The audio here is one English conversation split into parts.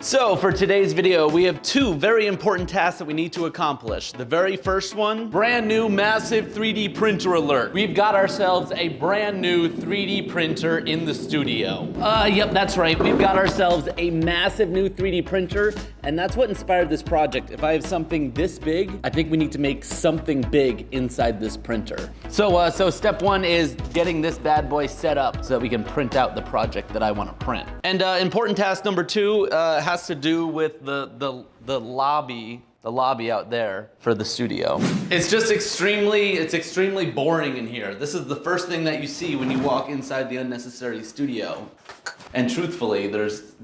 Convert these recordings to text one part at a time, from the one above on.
So for today's video, we have two very important tasks that we need to accomplish. The very first one, brand new massive 3D printer alert. We've got ourselves a brand new 3D printer in the studio. Yep, that's right. We've got ourselves a massive new 3D printer, and that's what inspired this project. If I have something this big, I think we need to make something big inside this printer. So step one is getting this bad boy set up so that we can print out the project that I want to print. And important task number two has to do with the lobby out there for the studio. It's just extremely boring in here. This is the first thing that you see when you walk inside the unnecessary studio. And truthfully, there's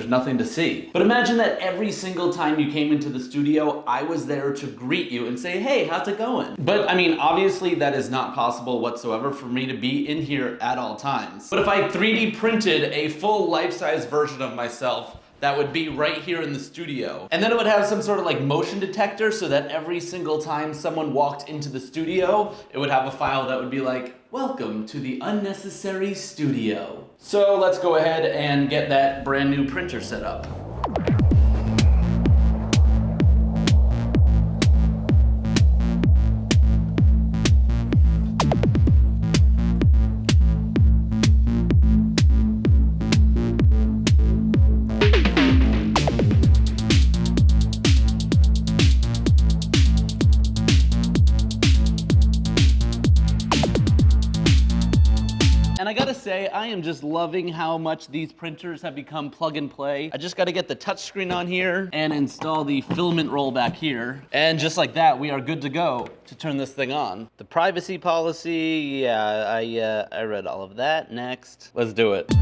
nothing to see. But imagine that every single time you came into the studio, I was there to greet you and say, hey, how's it going? But I mean, obviously that is not possible whatsoever for me to be in here at all times. But if I 3D printed a full life-size version of myself, that would be right here in the studio. And then it would have some sort of like motion detector so that every single time someone walked into the studio, it would have a file that would be like, welcome to the unnecessary studio. So let's go ahead and get that brand new printer set up. And I gotta say, I am just loving how much these printers have become plug and play. I just gotta get the touchscreen on here and install the filament roll back here. And just like that, we are good to go to turn this thing on. The privacy policy, yeah, I read all of that. Next, let's do it.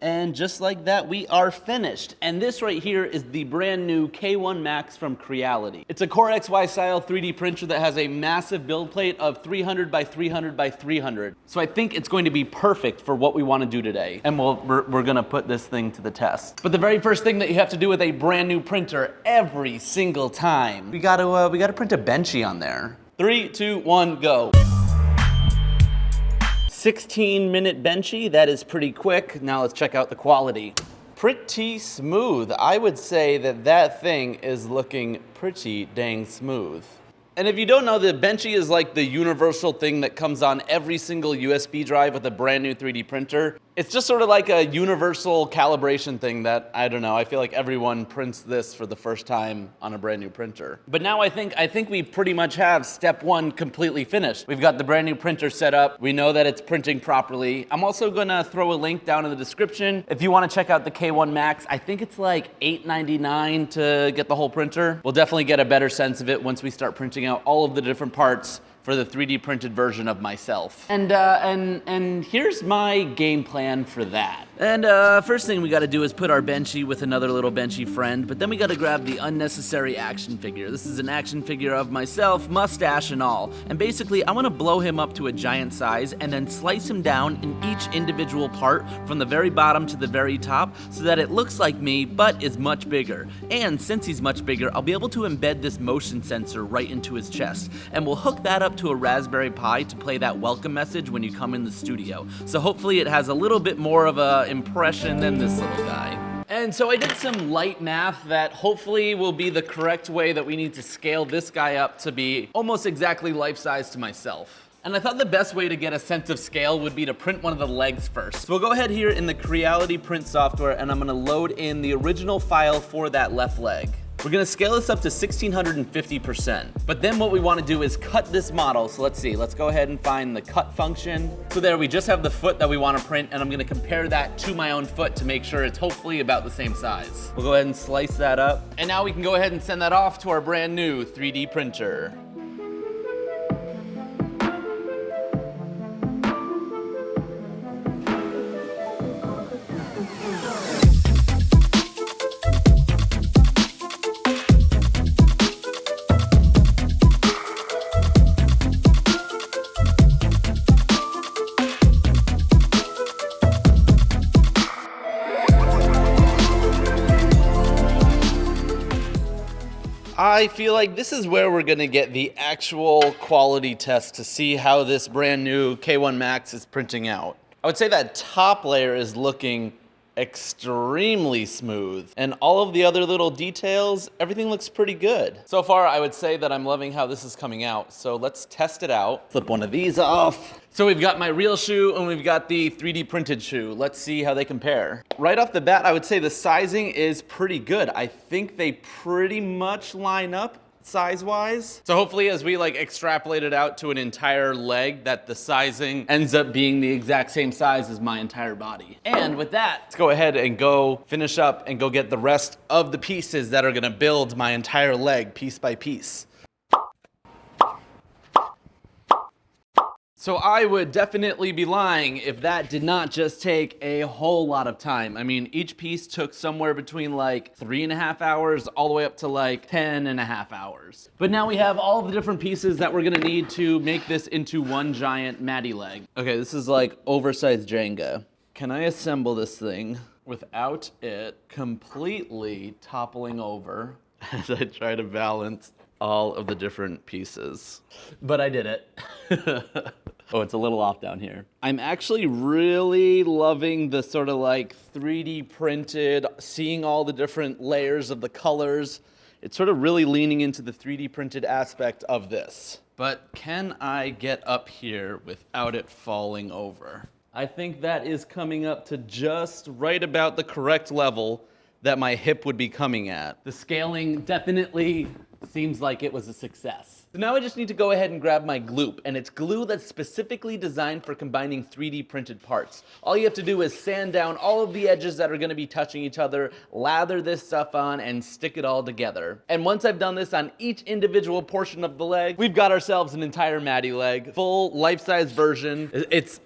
And just like that, we are finished. And this right here is the brand new K1 Max from Creality. It's a Core XY style 3D printer that has a massive build plate of 300 by 300 by 300. So I think it's going to be perfect for what we want to do today. And we're gonna put this thing to the test. But the very first thing that you have to do with a brand new printer every single time, we gotta print a benchy on there. 3, 2, 1, go. 16-minute benchy, that is pretty quick. Now let's check out the quality. Pretty smooth. I would say that thing is looking pretty dang smooth. And if you don't know, the benchy is like the universal thing that comes on every single USB drive with a brand new 3D printer. It's just sort of like a universal calibration thing that, I don't know, I feel like everyone prints this for the first time on a brand new printer. But now I think we pretty much have step one completely finished. We've got the brand new printer set up. We know that it's printing properly. I'm also gonna throw a link down in the description. If you wanna check out the K1 Max, I think it's like $8.99 to get the whole printer. We'll definitely get a better sense of it once we start printing out all of the different parts for the 3D printed version of myself. And here's my game plan for that. And first thing we gotta do is put our benchy with another little benchy friend, but then we gotta grab the unnecessary action figure. This is an action figure of myself, mustache and all. And basically, I wanna blow him up to a giant size and then slice him down in each individual part from the very bottom to the very top so that it looks like me, but is much bigger. And since he's much bigger, I'll be able to embed this motion sensor right into his chest. And we'll hook that up to a Raspberry Pi to play that welcome message when you come in the studio. So hopefully it has a little bit more of a impression than this little guy. And so I did some light math that hopefully will be the correct way that we need to scale this guy up to be almost exactly life-size to myself. And I thought the best way to get a sense of scale would be to print one of the legs first. So we'll go ahead here in the Creality print software and I'm gonna load in the original file for that left leg. We're gonna scale this up to 1650%. But then what we wanna do is cut this model. So let's see, let's go ahead and find the cut function. So there, we just have the foot that we wanna print and I'm gonna compare that to my own foot to make sure it's hopefully about the same size. We'll go ahead and slice that up. And now we can go ahead and send that off to our brand new 3D printer. I feel like this is where we're gonna get the actual quality test to see how this brand new K1 Max is printing out. I would say that top layer is looking extremely smooth. And all of the other little details, everything looks pretty good. So far, I would say that I'm loving how this is coming out. So let's test it out. Flip one of these off. So we've got my real shoe and we've got the 3D printed shoe. Let's see how they compare. Right off the bat, I would say the sizing is pretty good. I think they pretty much line up size-wise. So hopefully as we like extrapolate it out to an entire leg, that the sizing ends up being the exact same size as my entire body. And with that, let's go ahead and go finish up and go get the rest of the pieces that are gonna build my entire leg piece by piece. So I would definitely be lying if that did not just take a whole lot of time. I mean, each piece took somewhere between like 3.5 hours all the way up to like 10.5 hours. But now we have all of the different pieces that we're gonna need to make this into one giant Matty leg. Okay, this is like oversized Jenga. Can I assemble this thing without it completely toppling over as I try to balance all of the different pieces? But I did it. Oh, it's a little off down here. I'm actually really loving the sort of like 3D printed, seeing all the different layers of the colors. It's sort of really leaning into the 3D printed aspect of this. But can I get up here without it falling over? I think that is coming up to just right about the correct level that my hip would be coming at. The scaling definitely seems like it was a success. So now I just need to go ahead and grab my gloop, and it's glue that's specifically designed for combining 3D printed parts. All you have to do is sand down all of the edges that are gonna be touching each other, lather this stuff on, and stick it all together. And once I've done this on each individual portion of the leg, we've got ourselves an entire Matty leg, full life-size version. It's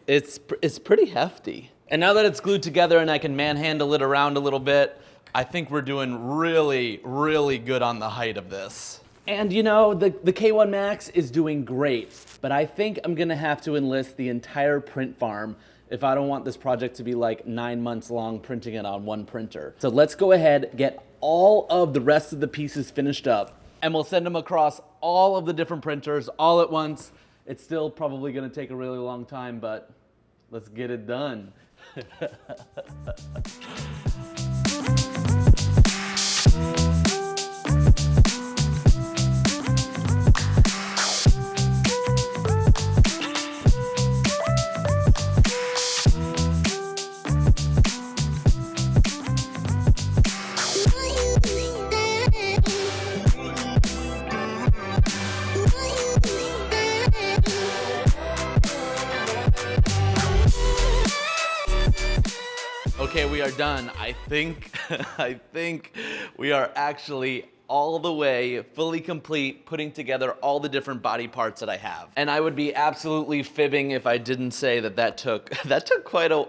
pretty hefty. And now that it's glued together and I can manhandle it around a little bit, I think we're doing really, really good on the height of this. And you know, the K1 Max is doing great, but I think I'm gonna have to enlist the entire print farm if I don't want this project to be like 9 months long printing it on one printer. So let's go ahead, get all of the rest of the pieces finished up, and we'll send them across all of the different printers all at once. It's still probably gonna take a really long time, but let's get it done. Okay, we are done. I think we are actually all the way fully complete putting together all the different body parts that I have. And I would be absolutely fibbing if I didn't say that took quite a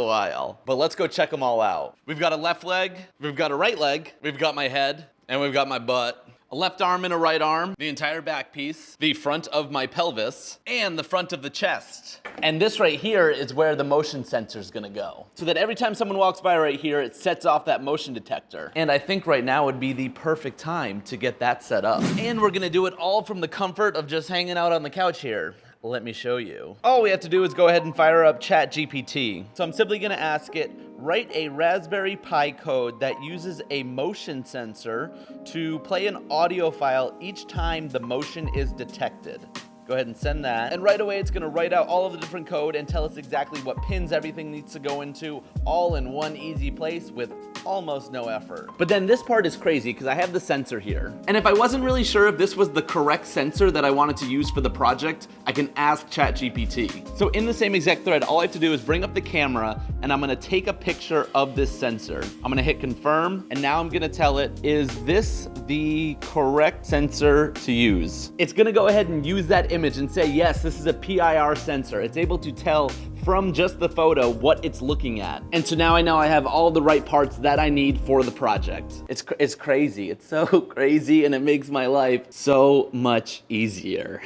while. But let's go check them all out. We've got a left leg, we've got a right leg, we've got my head, and we've got my butt. A left arm and a right arm, the entire back piece, the front of my pelvis, and the front of the chest. And this right here is where the motion sensor is gonna go. So that every time someone walks by right here, it sets off that motion detector. And I think right now would be the perfect time to get that set up. And we're gonna do it all from the comfort of just hanging out on the couch here. Let me show you. All we have to do is go ahead and fire up ChatGPT. So I'm simply gonna ask it, write a Raspberry Pi code that uses a motion sensor to play an audio file each time the motion is detected. Go ahead and send that. And right away, it's gonna write out all of the different code and tell us exactly what pins everything needs to go into, all in one easy place with almost no effort. But then this part is crazy because I have the sensor here. And if I wasn't really sure if this was the correct sensor that I wanted to use for the project, I can ask ChatGPT. So in the same exact thread, all I have to do is bring up the camera and I'm gonna take a picture of this sensor. I'm gonna hit confirm, and now I'm gonna tell it, is this the correct sensor to use? It's gonna go ahead and use that image and say, yes, this is a PIR sensor. It's able to tell from just the photo what it's looking at. And so now I know I have all the right parts that I need for the project. It's crazy. It's so crazy, and it makes my life so much easier.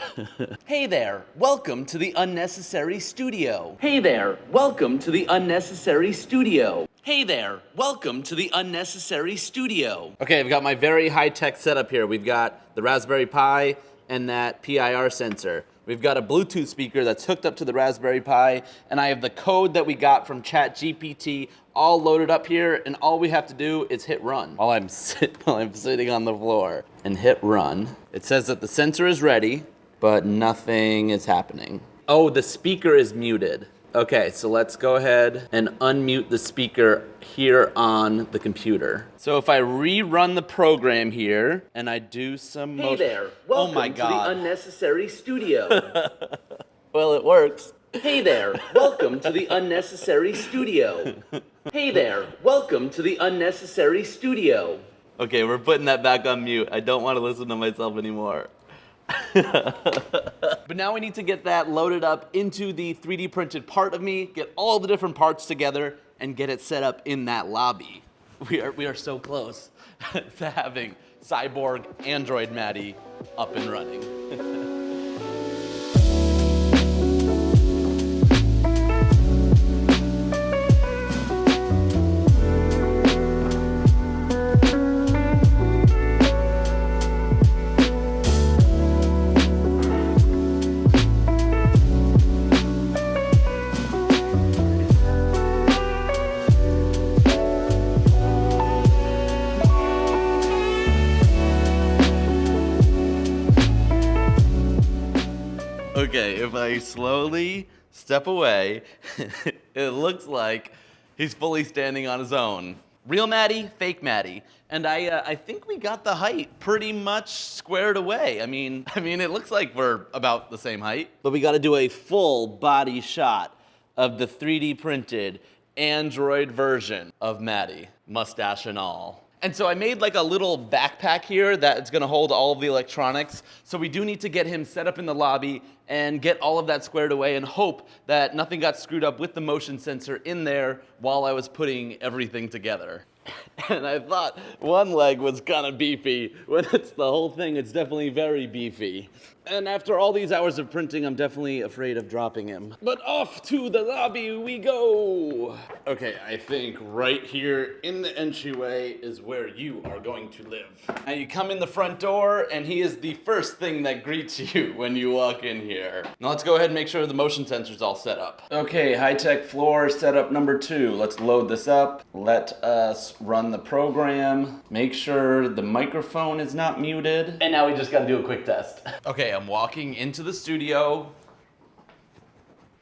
Hey there, welcome to the Unnecessary Studio. Hey there, welcome to the Unnecessary Studio. Hey there, welcome to the Unnecessary Studio. Okay, I've got my very high-tech setup here. We've got the Raspberry Pi and that PIR sensor. We've got a Bluetooth speaker that's hooked up to the Raspberry Pi, and I have the code that we got from ChatGPT all loaded up here, and all we have to do is hit run while I'm sitting on the floor and hit run. It says that the sensor is ready, but nothing is happening. Oh, the speaker is muted. Okay, so let's go ahead and unmute the speaker here on the computer. So if I rerun the program here and I do some Hey there, welcome oh my to God. the Unnecessary Studio. Well, it works. Hey there, welcome to the Unnecessary Studio. Hey there, welcome to the Unnecessary Studio. Okay, we're putting that back on mute. I don't want to listen to myself anymore. But now we need to get that loaded up into the 3D printed part of me, get all the different parts together, and get it set up in that lobby. We are so close to having cyborg android Matty up and running. Okay, if I slowly step away, it looks like he's fully standing on his own. Real Matty, fake Matty. And I think we got the height pretty much squared away. I mean, it looks like we're about the same height. But we got to do a full body shot of the 3D printed Android version of Matty, mustache and all. And so I made like a little backpack here that's gonna hold all of the electronics. So we do need to get him set up in the lobby and get all of that squared away and hope that nothing got screwed up with the motion sensor in there while I was putting everything together. And I thought one leg was kind of beefy. When it's the whole thing, it's definitely very beefy. And after all these hours of printing, I'm definitely afraid of dropping him. But off to the lobby we go. Okay, I think right here in the entryway is where you are going to live. Now you come in the front door, and he is the first thing that greets you when you walk in here. Now let's go ahead and make sure the motion sensor's all set up. Okay, high-tech floor setup number 2. Let's load this up. Let us run the program. Make sure the microphone is not muted. And now we just gotta do a quick test. Okay, I'm walking into the studio.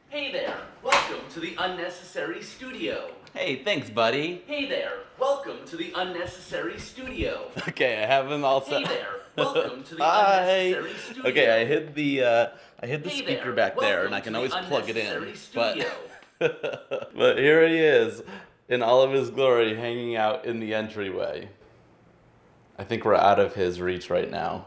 Hey there, welcome to the Unnecessary Studio. Hey, thanks, buddy. Hey there, welcome to the Unnecessary Studio. Okay, I have them all set. Hey there, welcome to the Hi. Unnecessary Studio. Okay, I hid the Hey speaker there, back there, and welcome I can to always the plug it in. Unnecessary But Studio. but here he is, in all of his glory, hanging out in the entryway. I think we're out of his reach right now.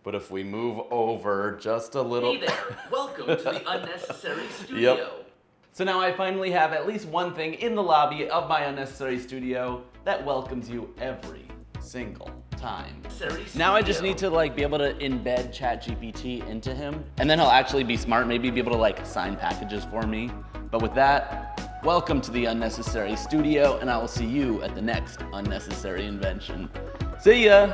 But if we move over just a little... Hey there, welcome to the Unnecessary Studio. Yep. So now I finally have at least one thing in the lobby of my Unnecessary Studio that welcomes you every single time. Now I just need to be able to embed ChatGPT into him, and then he'll actually be smart, maybe be able to sign packages for me. But with that, welcome to the Unnecessary Studio, and I will see you at the next Unnecessary Invention. See ya!